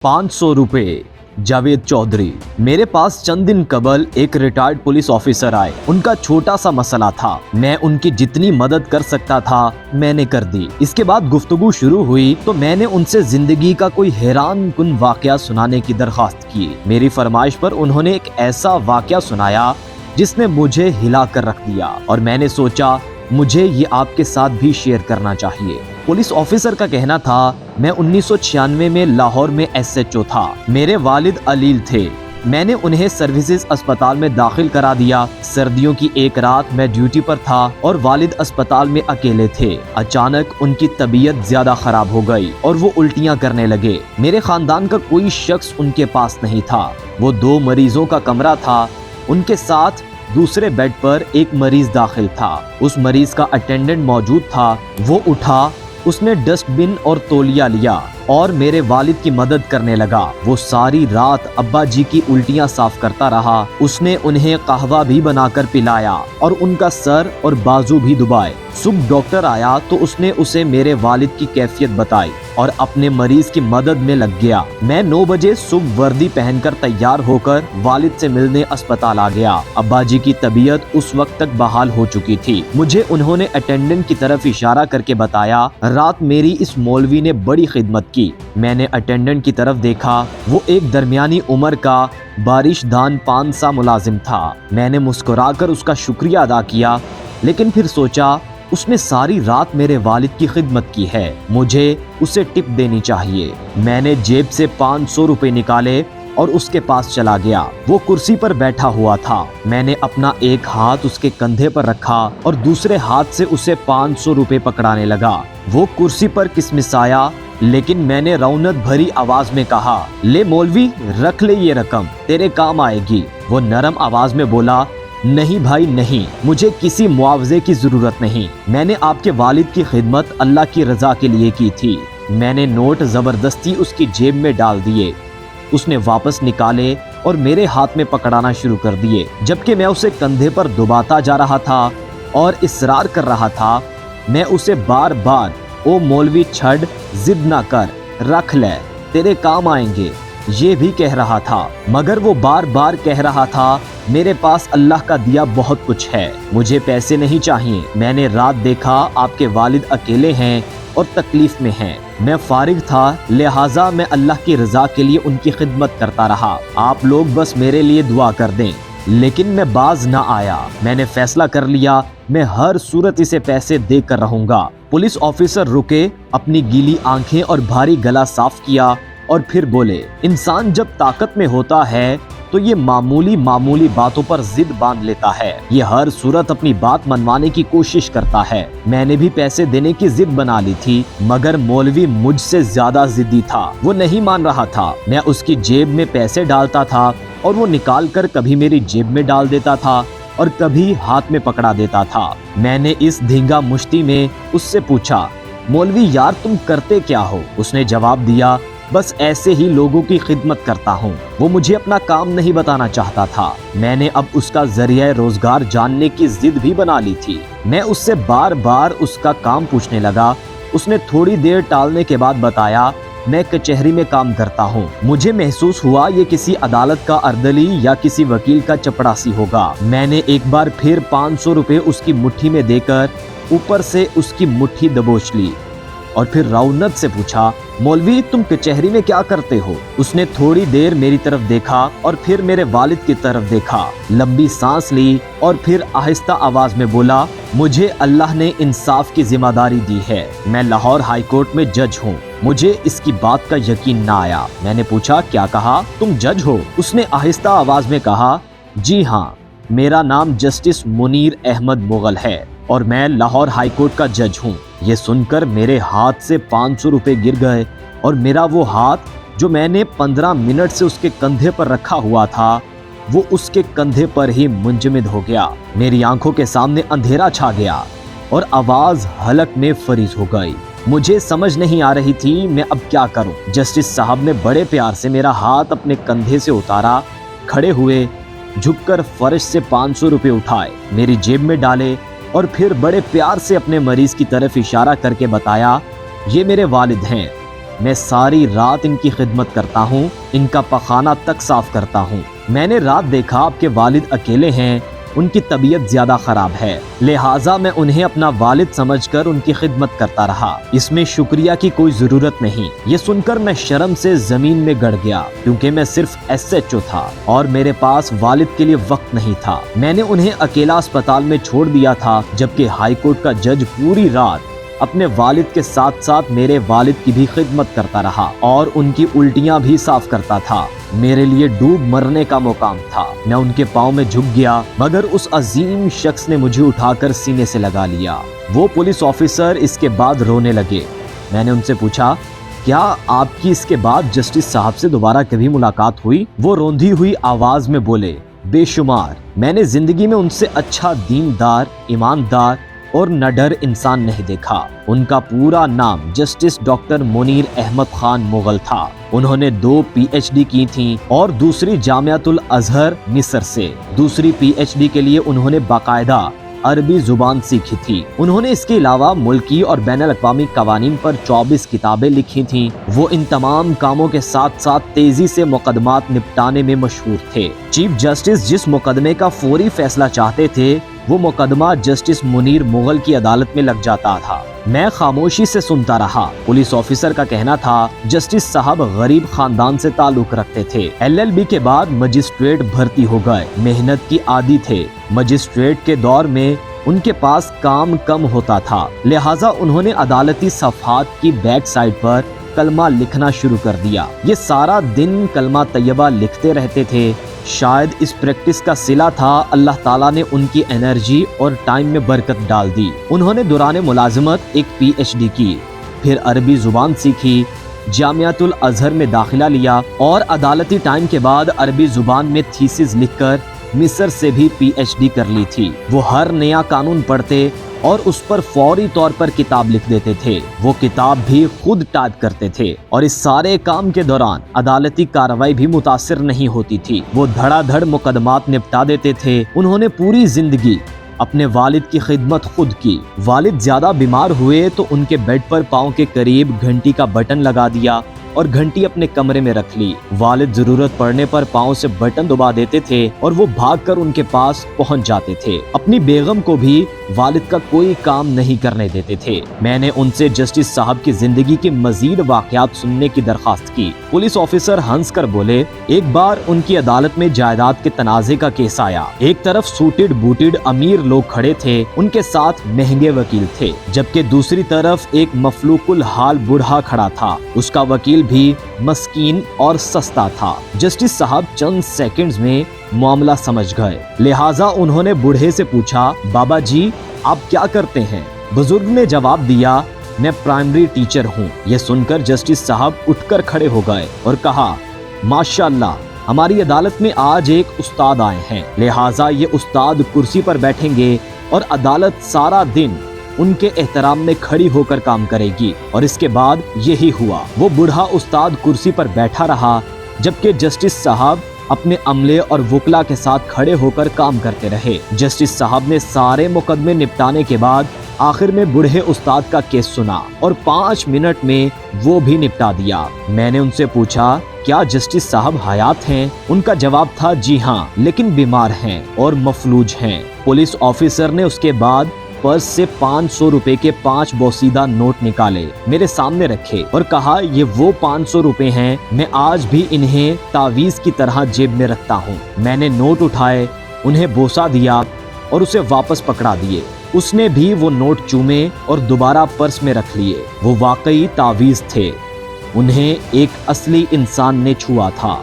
500 रुपए। जावेद चौधरी। मेरे पास चंद दिन कबल एक रिटायर्ड पुलिस ऑफिसर आए। उनका छोटा सा मसला था। मैं उनकी जितनी मदद कर सकता था मैंने कर दी। इसके बाद गुफ्तगू शुरू हुई तो मैंने उनसे जिंदगी का कोई हैरान कुन वाकया सुनाने की दरख्वास्त की। मेरी फरमाइश पर उन्होंने एक ऐसा वाकया सुनाया जिसने मुझे हिला कर रख दिया और मैंने सोचा मुझे ये आपके साथ भी शेयर करना चाहिए। पुलिस ऑफिसर का कहना था, मैं 1996 में लाहौर में SHO था। मेरे वालिद अलील थे। मैंने उन्हें सर्विसेज अस्पताल में दाखिल करा दिया। सर्दियों की एक रात मैं ड्यूटी पर था और वालिद अस्पताल में अकेले थे। अचानक उनकी तबीयत ज्यादा खराब हो गई और वो उल्टियां करने लगे। मेरे खानदान का कोई शख्स उनके पास नहीं था। वो 2 मरीजों का कमरा था। उनके साथ दूसरे बेड पर एक मरीज दाखिल था। उस मरीज का अटेंडेंट मौजूद था। वो उठा, उसने डस्टबिन और तौलिया लिया और मेरे वालिद की मदद करने लगा। वो सारी रात अब्बा जी की उल्टियां साफ करता रहा। उसने उन्हें कहवा भी बनाकर पिलाया और उनका सर और बाजू भी दुबाए। सुबह डॉक्टर आया तो उसने उसे मेरे वालिद की कैफियत बताई और अपने मरीज की मदद में लग गया। मैं 9 बजे सुबह वर्दी पहनकर तैयार होकर वालिद से मिलने अस्पताल आ गया। अब्बा जी की तबीयत उस वक्त तक बहाल हो चुकी थी। मुझे उन्होंने अटेंडेंट की तरफ इशारा करके बताया, रात मेरी इस मौलवी ने बड़ी खिदमत की। मैंने अटेंडेंट की तरफ देखा। वो एक दरमियानी उम्र का बारिशदान पान सा मुलाजिम था। मैंने मुस्कुराकर उसका शुक्रिया अदा किया, लेकिन फिर सोचा उसने सारी रात मेरे वालिद की खिदमत की है, मुझे उसे टिप देनी चाहिए। मैंने जेब से 500 रुपए निकाले और उसके पास चला गया। वो कुर्सी पर बैठा हुआ था। मैंने अपना एक हाथ उसके कंधे पर रखा और दूसरे हाथ से उसे 500 रुपए पकड़ाने लगा। वो कुर्सी पर किसमिसाया, लेकिन मैंने रौनक भरी आवाज में कहा, ले मौलवी, रख ले ये रकम, तेरे काम आएगी। वो नरम आवाज में बोला, नहीं भाई नहीं, मुझे किसी मुआवजे की जरूरत नहीं। मैंने आपके वालिद की खिदमत अल्लाह की रजा के लिए की थी। मैंने नोट जबरदस्ती उसकी जेब में डाल दिए। उसने वापस निकाले और मेरे हाथ में पकड़ाना शुरू कर दिए, जबकि मैं उसे कंधे पर दुबाता जा रहा था और इसरार कर रहा था। मैं उसे बार बार, ओ मौलवी छड़, जिद ना कर, रख ले, तेरे काम आएंगे, ये भी कह रहा था। मगर वो बार बार कह रहा था, मेरे पास अल्लाह का दिया बहुत कुछ है, मुझे पैसे नहीं चाहिए। मैंने रात देखा आपके वालिद अकेले हैं और तकलीफ में हैं। मैं फारिग था, लिहाजा मैं अल्लाह की रजा के लिए उनकी खिदमत करता रहा। आप लोग बस मेरे लिए दुआ कर दें। लेकिन मैं बाज ना आया। मैंने फैसला कर लिया, मैं हर सूरत इसे पैसे देकर रहूंगा। पुलिस ऑफिसर रुके, अपनी गीली आंखें और भारी गला साफ किया और फिर बोले, इंसान जब ताकत में होता है तो ये मामूली बातों पर जिद बांध लेता है। ये हर सूरत अपनी बात मनवाने की कोशिश करता है। मैंने भी पैसे देने की जिद बना ली थी, मगर मौलवी मुझसे ज्यादा जिद्दी था। वो नहीं मान रहा था। मैं उसकी जेब में पैसे डालता था और वो निकाल कर कभी मेरी जेब में डाल देता था और कभी हाथ में पकड़ा देता था। मैंने इस धींगा मुश्ती में उससे पूछा, मौलवी यार तुम करते क्या हो? उसने जवाब दिया, बस ऐसे ही लोगों की खिदमत करता हूँ। वो मुझे अपना काम नहीं बताना चाहता था। मैंने अब उसका जरिया रोजगार जानने की जिद भी बना ली थी। मैं उससे बार बार उसका काम पूछने लगा। उसने थोड़ी देर टालने के बाद बताया, मैं कचहरी में काम करता हूँ। मुझे महसूस हुआ ये किसी अदालत का अर्दली या किसी वकील का चपड़ासी होगा। मैंने एक बार फिर 500 रुपए उसकी मुट्ठी में देकर ऊपर से उसकी मुट्ठी दबोच ली और फिर रौनक से पूछा, मौलवी तुम कचहरी में क्या करते हो? उसने थोड़ी देर मेरी तरफ देखा और फिर मेरे वालिद की तरफ देखा, लंबी सांस ली और फिर आहिस्ता आवाज में बोला, मुझे अल्लाह ने इंसाफ की जिम्मेदारी दी है। मैं लाहौर हाई कोर्ट में जज हूँ। मुझे इसकी बात का यकीन ना आया। मैंने पूछा, क्या कहा? तुम जज हो? उसने आहिस्ता आवाज में कहा, जी हाँ, मेरा नाम जस्टिस मुनीर अहमद मुगल है और मैं लाहौर हाई कोर्ट का जज हूँ। ये सुनकर मेरे हाथ से 500 रुपए गिर गए और मेरा वो हाथ जो मैंने 15 मिनट से उसके कंधे पर रखा हुआ था, वो उसके कंधे पर ही मुंजमद हो गया। मेरी आंखों के सामने अंधेरा छा गया और आवाज हलक में फरीज हो गई। मुझे समझ नहीं आ रही थी मैं अब क्या करूं। जस्टिस साहब ने बड़े प्यार से मेरा हाथ अपने कंधे से उतारा, खड़े हुए, झुककर फर्श से 500 रुपए उठाए, मेरी जेब में डाले और फिर बड़े प्यार से अपने मरीज की तरफ इशारा करके बताया, ये मेरे वालिद हैं, میں ساری رات ان کی خدمت کرتا ہوں، ان کا پخانہ تک صاف کرتا ہوں۔ میں نے رات دیکھا آپ کے والد اکیلے ہیں، ان کی طبیعت زیادہ خراب ہے، لہٰذا میں انہیں اپنا والد سمجھ کر ان کی خدمت کرتا رہا، اس میں شکریہ کی کوئی ضرورت نہیں۔ یہ سن کر میں شرم سے زمین میں گڑ گیا، کیونکہ میں صرف SHO تھا اور میرے پاس والد کے لیے وقت نہیں تھا۔ میں نے انہیں اکیلا اسپتال میں چھوڑ دیا تھا، جبکہ ہائی کورٹ کا جج پوری رات اپنے والد کے ساتھ ساتھ میرے والد کی بھی خدمت کرتا رہا اور ان کی الٹیاں بھی صاف کرتا تھا۔ میرے لیے ڈوب مرنے کا مقام تھا۔ میں ان کے پاؤں میں جھک گیا، مگر اس عظیم شخص نے مجھے اٹھا کر سینے سے لگا لیا۔ وہ پولیس آفیسر اس کے بعد رونے لگے۔ میں نے ان سے پوچھا، کیا آپ کی اس کے بعد جسٹس صاحب سے دوبارہ کبھی ملاقات ہوئی؟ وہ روندی ہوئی آواز میں بولے، بے شمار۔ میں نے زندگی میں ان سے اچھا دیندار، ایماندار اور نڈر انسان نہیں دیکھا۔ ان کا پورا نام جسٹس ڈاکٹر منیر احمد خان مغل تھا۔ انہوں نے 2 PhD کی تھیں اور دوسری جامعۃ الازہر مصر سے۔ دوسری PhD کے لیے انہوں نے باقاعدہ عربی زبان سیکھی تھی۔ انہوں نے اس کے علاوہ ملکی اور بین الاقوامی قوانین پر 24 کتابیں لکھی تھیں۔ وہ ان تمام کاموں کے ساتھ ساتھ تیزی سے مقدمات نپٹانے میں مشہور تھے۔ چیف جسٹس جس مقدمے کا فوری فیصلہ چاہتے تھے، وہ مقدمہ جسٹس منیر مغل کی عدالت میں لگ جاتا تھا۔ میں خاموشی سے سنتا رہا۔ پولیس آفیسر کا کہنا تھا، جسٹس صاحب غریب خاندان سے تعلق رکھتے تھے، LLB کے بعد مجسٹریٹ بھرتی ہو گئے، محنت کی عادی تھے۔ مجسٹریٹ کے دور میں ان کے پاس کام کم ہوتا تھا، لہٰذا انہوں نے عدالتی صفحات کی بیک سائڈ پر کلمہ لکھنا شروع کر دیا۔ یہ سارا دن کلمہ طیبہ لکھتے رہتے تھے۔ شاید اس پریکٹس کا صلہ تھا، اللہ تعالیٰ نے ان کی انرجی اور ٹائم میں برکت ڈال دی۔ انہوں نے دوران ملازمت ایک PhD کی، پھر عربی زبان سیکھی، جامعۃ الازہر میں داخلہ لیا اور عدالتی ٹائم کے بعد عربی زبان میں تھیسس لکھ کر مصر سے بھی PhD کر لی تھی۔ وہ ہر نیا قانون پڑھتے اور اس پر فوری طور پر کتاب لکھ دیتے تھے۔ وہ کتاب بھی خود ٹائپ کرتے تھے اور اس سارے کام کے دوران عدالتی کارروائی بھی متاثر نہیں ہوتی تھی۔ وہ دھڑا دھڑ مقدمات نپٹا دیتے تھے۔ انہوں نے پوری زندگی اپنے والد کی خدمت خود کی۔ والد زیادہ بیمار ہوئے تو ان کے بیڈ پر پاؤں کے قریب گھنٹی کا بٹن لگا دیا اور گھنٹی اپنے کمرے میں رکھ لی۔ والد ضرورت پڑنے پر پاؤں سے بٹن دبا دیتے تھے اور وہ بھاگ کر ان کے پاس پہنچ جاتے تھے۔ اپنی بیگم کو بھی والد کا کوئی کام نہیں کرنے دیتے تھے۔ میں نے ان سے جسٹس صاحب کی زندگی کے مزید واقعات سننے کی درخواست کی۔ پولیس آفیسر ہنس کر بولے، ایک بار ان کی عدالت میں جائیداد کے تنازع کا کیس آیا۔ ایک طرف سوٹڈ بوٹڈ امیر لوگ کھڑے تھے، ان کے ساتھ مہنگے وکیل تھے، جبکہ دوسری طرف ایک مفلوق الحال بوڑھا کھڑا تھا۔ اس کا وکیل بھی مسکین اور سستا تھا۔ جسٹس صاحب چند سیکنڈز میں معاملہ سمجھ گئے، لہٰذا انہوں نے بوڑھے سے پوچھا، بابا جی آپ کیا کرتے ہیں؟ بزرگ نے جواب دیا، میں پرائمری ٹیچر ہوں۔ یہ سن کر جسٹس صاحب اٹھ کر کھڑے ہو گئے اور کہا، ماشاءاللہ، ہماری عدالت میں آج ایک استاد آئے ہیں، لہٰذا یہ استاد کرسی پر بیٹھیں گے اور عدالت سارا دن ان کے احترام میں کھڑی ہو کر کام کرے گی۔ اور اس کے بعد یہی ہوا۔ وہ بوڑھا استاد کرسی پر بیٹھا رہا، جبکہ جسٹس صاحب اپنے عملے اور وکلا کے ساتھ کھڑے ہو کر کام کرتے رہے۔ جسٹس صاحب نے سارے مقدمے نپٹانے کے بعد آخر میں بوڑھے استاد کا کیس سنا اور 5 منٹ میں وہ بھی نپٹا دیا۔ میں نے ان سے پوچھا، کیا جسٹس صاحب حیات ہیں؟ ان کا جواب تھا، جی ہاں، لیکن بیمار ہیں اور مفلوج ہیں۔ پولیس آفیسر نے اس کے بعد پرس سے 500 روپے کے 5 بوسیدہ نوٹ نکالے، میرے سامنے رکھے اور کہا، یہ وہ 500 روپے ہیں، میں آج بھی انہیں تعویذ کی طرح جیب میں رکھتا ہوں۔ میں نے نوٹ اٹھائے، انہیں بوسہ دیا اور اسے واپس پکڑا دیے۔ اس نے بھی وہ نوٹ چومے اور دوبارہ پرس میں رکھ لیے۔ وہ واقعی تعویذ تھے، انہیں ایک اصلی انسان نے چھوا تھا۔